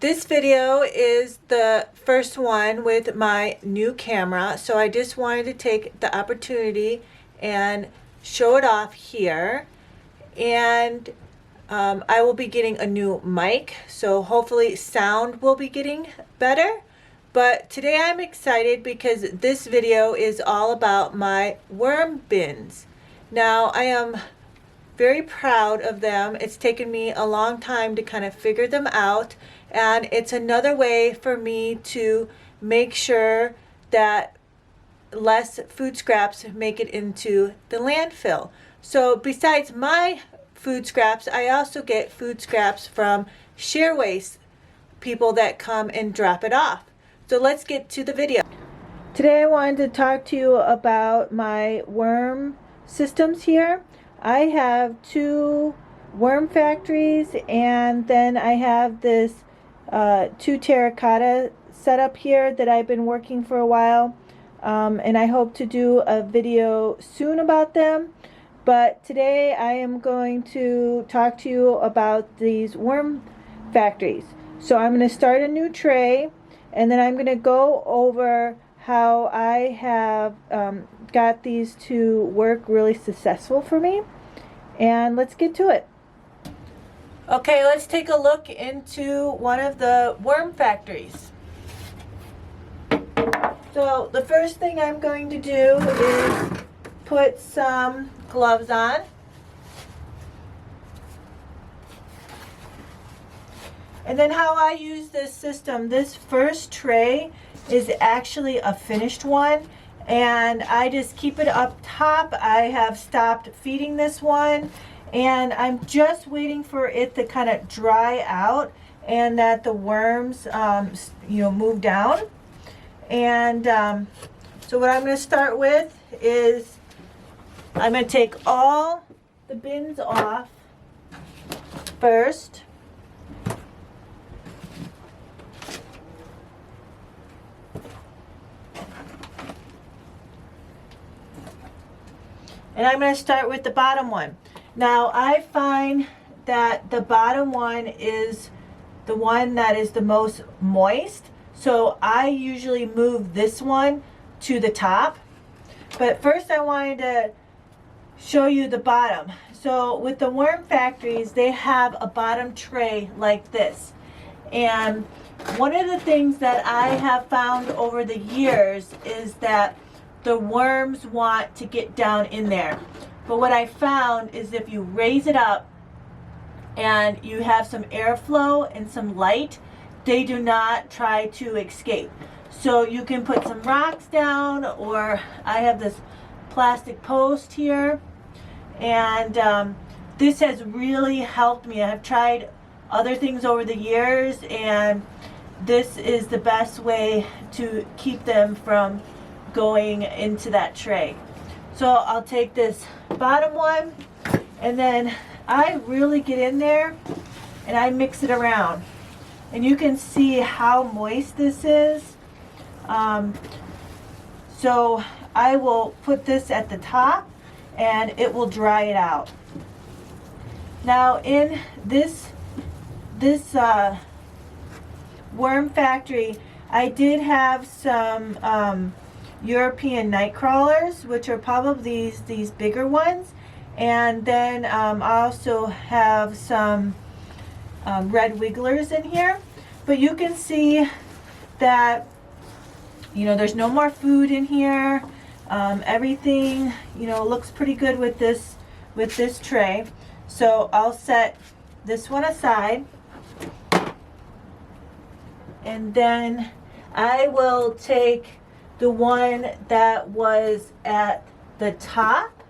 This video is the first one with my new camera, so I just wanted to take the opportunity and show it off here. And I will be getting a new mic, so hopefully sound will be getting better. But today I'm excited because this video is all about my worm bins. Now I am very proud of them. It's taken me a long time to kind of figure them out, and it's another way for me to make sure that less food scraps make it into the landfill. So besides my food scraps, I also get food scraps from share waste people that come and drop it off. So let's get to the video. Today I wanted to talk to you about my worm systems here. I have two worm factories, and then I have this 2 terracotta setup here that I've been working for a while, and I hope to do a video soon about them. But today I am going to talk to you about these worm factories. So I'm going to start a new tray, and then I'm going to go over how I have got these to work really successful for me. And let's get to it. Okay, let's take a look into one of the worm factories. So the first thing I'm going to do is put some gloves on. And then how I use this system, this first tray is actually a finished one, and I just keep it up top. I have stopped feeding this one, and I'm just waiting for it to kind of dry out and that the worms move down. And so what I'm going to start with is I'm going to take all the bins off first. And I'm going to start with the bottom one. Now I find that the bottom one is the one that is the most moist, so I usually move this one to the top. But first I wanted to show you the bottom. So with the worm factories, they have a bottom tray like this. And one of the things that I have found over the years is that the worms want to get down in there. But what I found is if you raise it up and you have some airflow and some light, they do not try to escape. So you can put some rocks down, or I have this plastic post here, and this has really helped me. I've tried other things over the years, and this is the best way to keep them from going into that tray. So I'll take this bottom one, and then I really get in there and I mix it around, and you can see how moist this is. So I will put this at the top and it will dry it out. Now in this worm factory, I did have some European night crawlers, which are probably these bigger ones, and then I also have some red wigglers in here. But you can see that there's no more food in here. Everything looks pretty good with this tray. So I'll set this one aside, and then I will take the one that was at the top,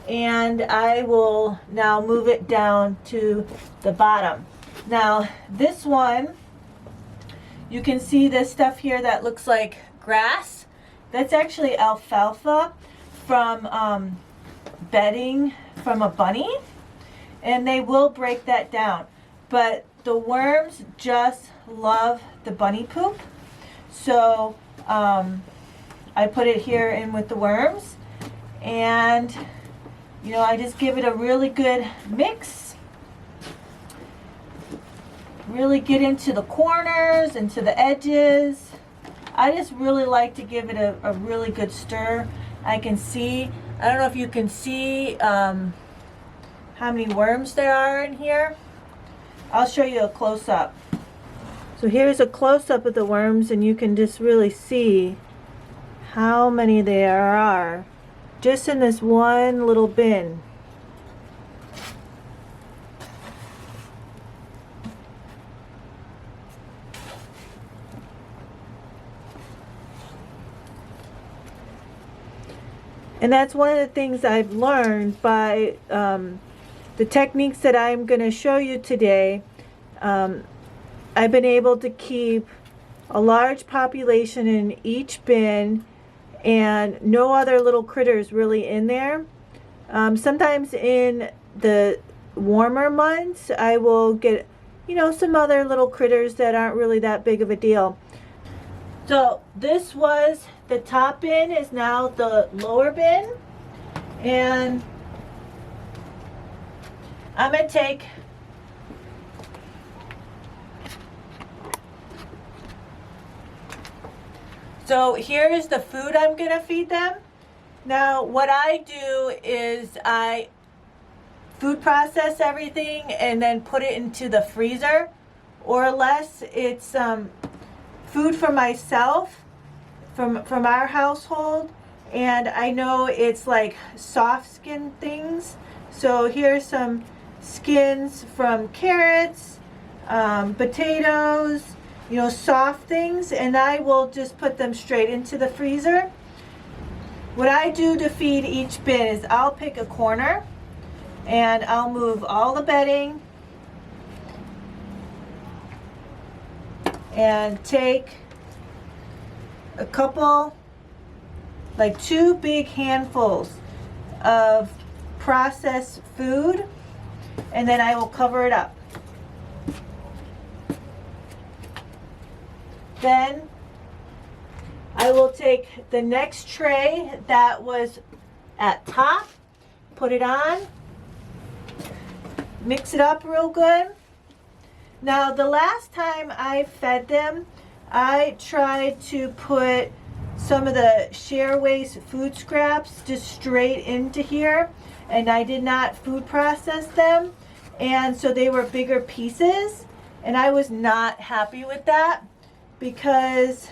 and I will now move it down to the bottom. Now this one, you can see this stuff here that looks like grass. That's actually alfalfa from bedding from a bunny, and they will break that down. But the worms just love the bunny poop, so I put it here in with the worms, and I just give it a really good mix. really get into the corners, into the edges. I just really like to give it a really good stir. I don't know if you can see how many worms there are in here. I'll show you a close-up. So here's a close-up of the worms, and you can just really see how many there are just in this one little bin. And that's one of the things I've learned by the techniques that I'm going to show you today. I've been able to keep a large population in each bin and no other little critters really in there. Sometimes in the warmer months I will get, you know, some other little critters that aren't really that big of a deal. So this was the top bin, is now the lower bin, and I'm going to take so here's the food I'm going to feed them. Now what I do is I food process everything and then put it into the freezer, or less it's food for myself from our household, and I know it's like soft skin things. So here's some skins from carrots, potatoes, you know, soft things, and I will just put them straight into the freezer. What I do to feed each bin is I'll pick a corner and I'll move all the bedding and take a couple, like 2 big handfuls of processed food, and then I will cover it up. Then I will take the next tray that was at top, put it on, mix it up real good. Now the last time I fed them, I tried to put some of the share waste food scraps just straight into here, and I did not food process them, and so they were bigger pieces, and I was not happy with that because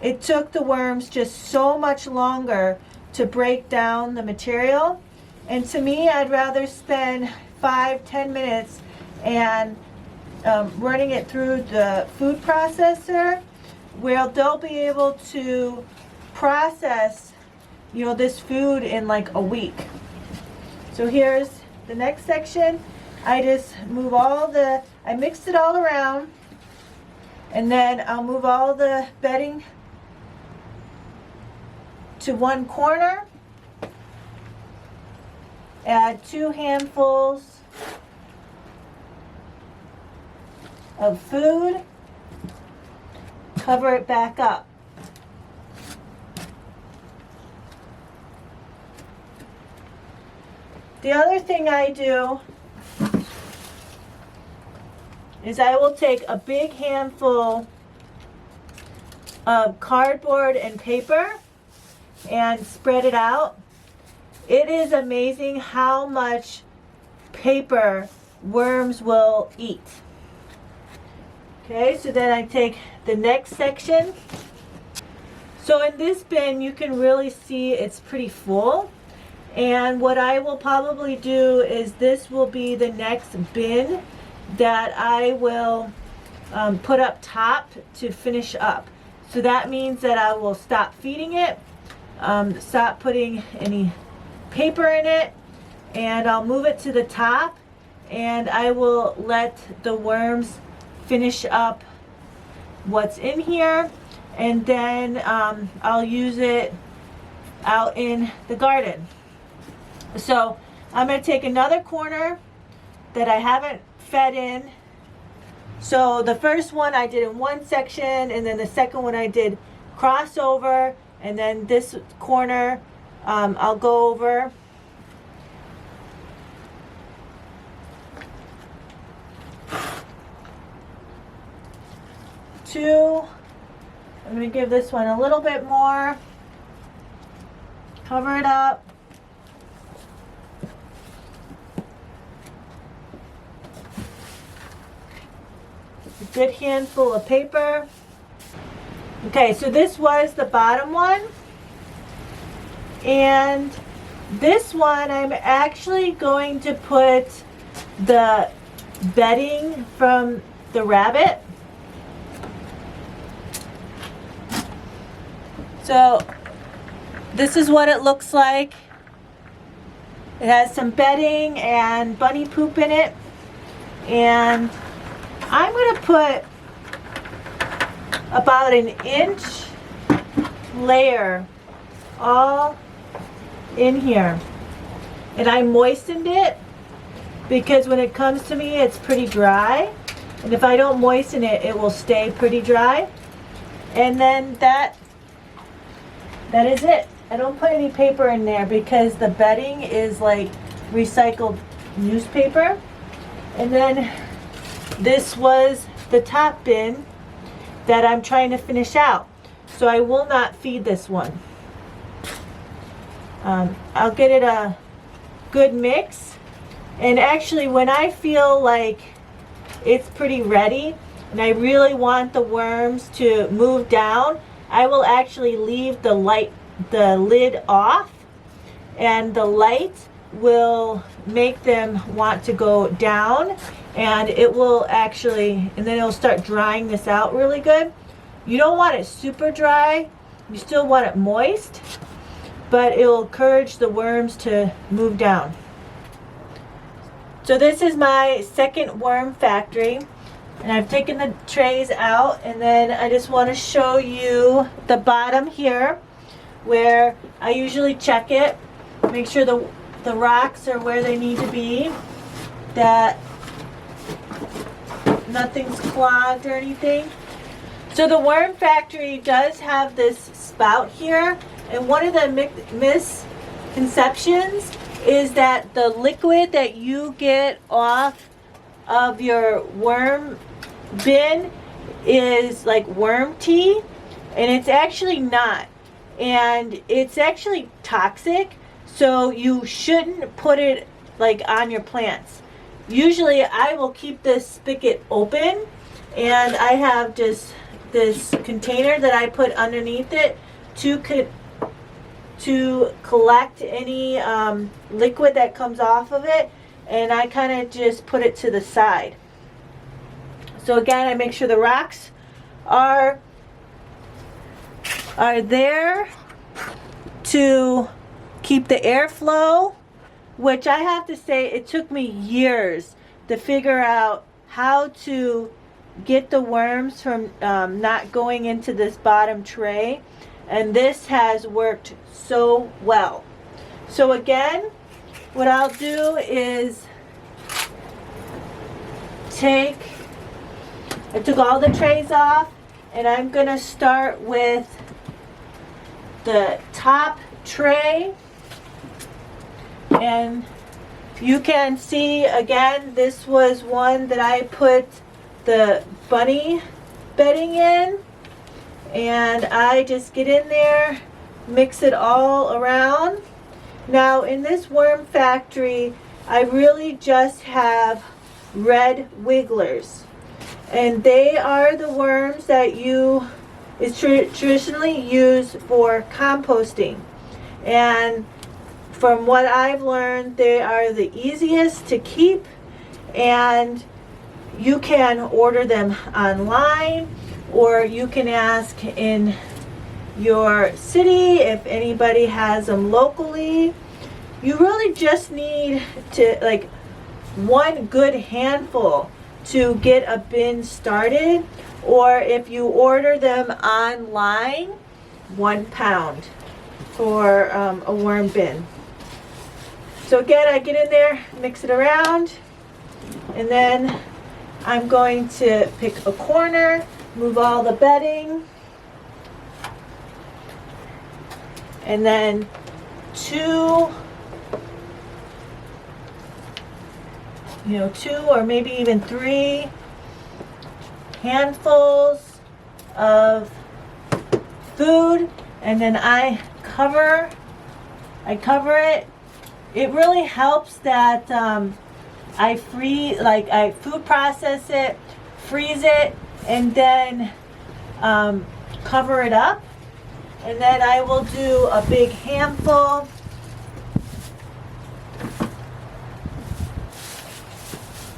it took the worms just so much longer to break down the material. And to me, I'd rather spend 5-10 minutes and running it through the food processor, where they'll be able to process, you know, this food in like a week. So here's the next section. I just move I mixed it all around, and then I'll move all the bedding to one corner, add 2 handfuls of food, cover it back up. The other thing I do is I will take a big handful of cardboard and paper and spread it out. It is amazing how much paper worms will eat. Okay, so then I take the next section. So in this bin, you can really see it's pretty full. And what I will probably do is this will be the next bin that I will put up top to finish up. So that means that I will stop feeding it, stop putting any paper in it, and I'll move it to the top, and I will let the worms finish up what's in here, and then I'll use it out in the garden. So I'm going to take another corner that I haven't fed in. So the first one I did in one section, and then the second one I did crossover, and then this corner I'll go over. 2. I'm going to give this one a little bit more. Cover it up. A good handful of paper. Okay, so this was the bottom one. And this one I'm actually going to put the bedding from the rabbit. So this is what it looks like. It has some bedding and bunny poop in it. And I'm going to put about an inch layer all in here. And I moistened it because when it comes to me it's pretty dry. And if I don't moisten it, it will stay pretty dry. And then that is it. I don't put any paper in there because the bedding is like recycled newspaper. And then this was the top bin that I'm trying to finish out. So I will not feed this one. I'll get it a good mix. And actually when I feel like it's pretty ready and I really want the worms to move down, I will actually leave the lid off, and the light will make them want to go down, and it will actually, and then it'll start drying this out really good. You don't want it super dry, you still want it moist, but it will encourage the worms to move down. So this is my second worm factory, and I've taken the trays out, and then I just want to show you the bottom here where I usually check it, make sure the rocks are where they need to be, that nothing's clogged or anything. So the worm factory does have this spout here, and one of the misconceptions is that the liquid that you get off of your worm bin is like worm tea, and it's actually not, and it's actually toxic, so you shouldn't put it like on your plants. Usually I will keep this spigot open, and I have just this container that I put underneath it to collect any liquid that comes off of it, and I kind of just put it to the side. So again, I make sure the rocks are there to keep the airflow, which I have to say it took me years to figure out how to get the worms from not going into this bottom tray, and this has worked so well. So again, what I'll do is I took all the trays off, and I'm going to start with the top tray. And you can see again, this was one that I put the bunny bedding in, and I just get in there, mix it all around. Now in this worm factory, I really just have red wigglers, and they are the worms that is traditionally used for composting. And from what I've learned, they are the easiest to keep, and you can order them online, or you can ask in your city if anybody has them locally. You really just need to like one good handful to get a bin started, or if you order them online, 1 pound for a worm bin. So again, I get in there, mix it around, and then I'm going to pick a corner, move all the bedding, and then 2 or maybe even 3 handfuls of food, and then I cover it. It really helps that I food process it, freeze it, and then cover it up. And then I will do a big handful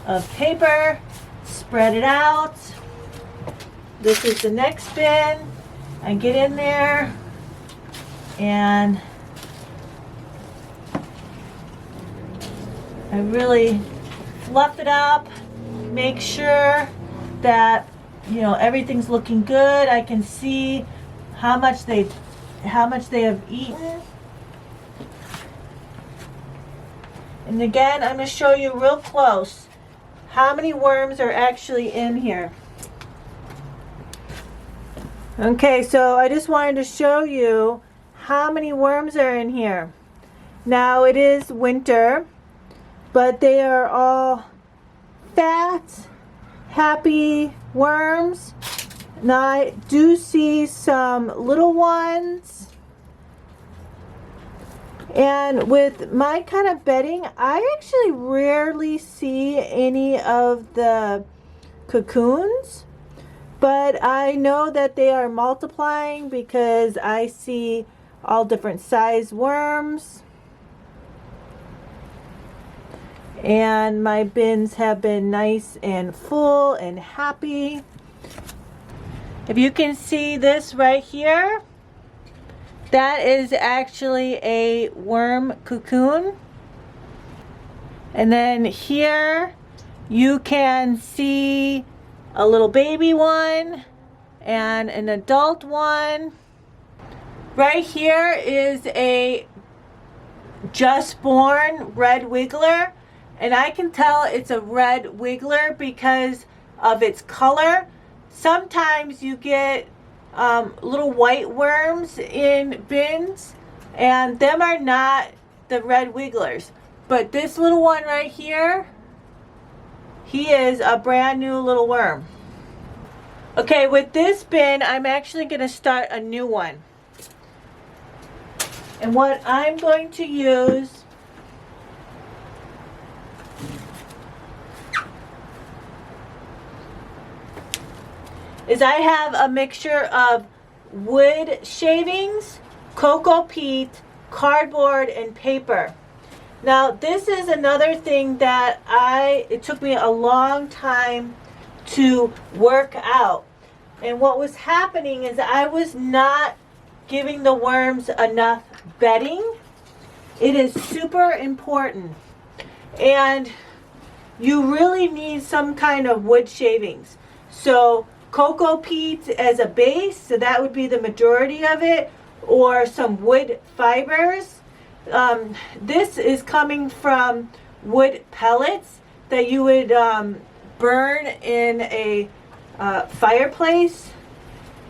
of paper, spread it out. This is the next bin. I get in there and I really fluff it up, make sure that everything's looking good. I can see how much they have eaten. And again, I'm going to show you real close how many worms are actually in here. Okay, so I just wanted to show you how many worms are in here. Now it is winter, but they are all fat, happy worms. Now I do see some little ones. And with my kind of bedding, I actually rarely see any of the cocoons. But I know that they are multiplying because I see all different size worms. And my bins have been nice and full and happy. If you can see this right here, that is actually a worm cocoon. And then here you can see a little baby one and an adult one. Right here is a just born red wiggler, and I can tell it's a red wiggler because of its color. Sometimes you get little white worms in bins, and them are not the red wigglers. But this little one right here, he is a brand new little worm. Okay, with this bin, I'm actually going to start a new one. And what I'm going to use is I have a mixture of wood shavings, cocoa peat, cardboard, and paper. Now this is another thing that it took me a long time to work out. And what was happening is I was not giving the worms enough bedding. It is super important. And you really need some kind of wood shavings. So cocoa peat as a base, so that would be the majority of it, or some wood fibers. This is coming from wood pellets that you would burn in a fireplace,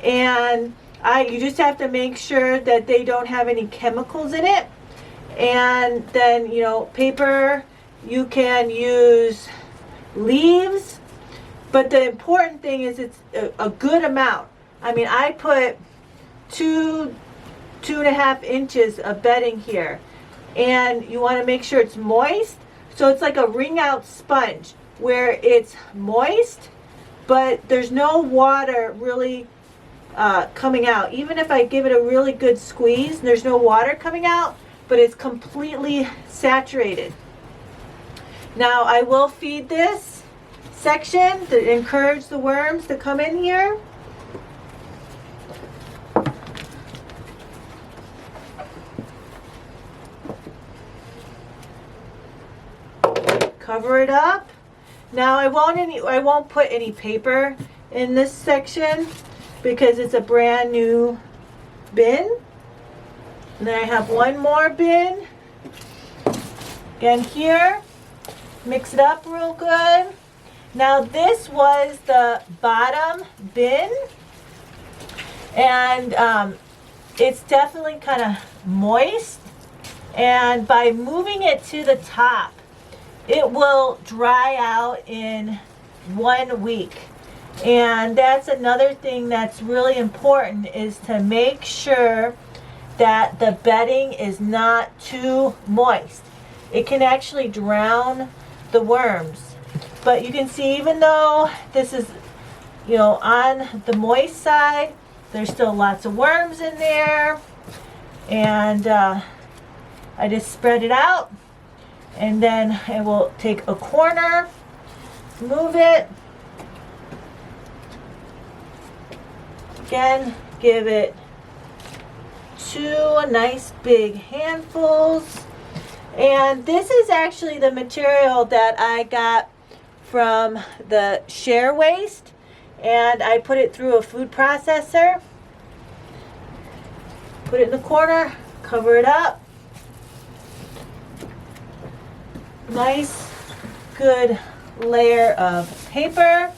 and you just have to make sure that they don't have any chemicals in it. And then paper, you can use leaves, but the important thing is it's a good amount. I mean, I put 2.5 inches of bedding here, and you want to make sure it's moist. So it's like a wring out sponge where it's moist, but there's no water really coming out. Even if I give it a really good squeeze, there's no water coming out, but it's completely saturated. Now I will feed this section to encourage the worms to come in here. Cover it up. Now I won't put any paper in this section because it's a brand new bin. And then I have one more bin. Again here, mix it up real good. Now this was the bottom bin, and it's definitely kind of moist, and by moving it to the top, it will dry out in 1 week. And that's another thing that's really important, is to make sure that the bedding is not too moist. It can actually drown the worms. But you can see, even though this is, you know, on the moist side, there's still lots of worms in there. And I just spread it out, and then I will take a corner, move it, again, give it 2 nice big handfuls. And this is actually the material that I got from the share waste, and I put it through a food processor. Put it in the corner, cover it up. Nice, good layer of paper.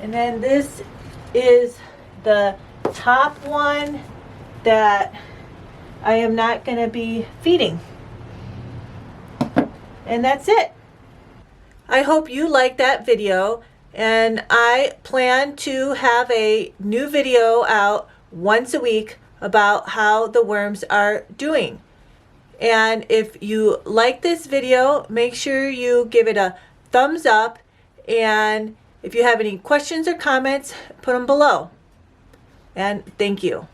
And then this is the top one that I am not going to be feeding. And that's it. I hope you liked that video, and I plan to have a new video out once a week about how the worms are doing. And if you like this video, make sure you give it a thumbs up, and if you have any questions or comments, put them below. And thank you.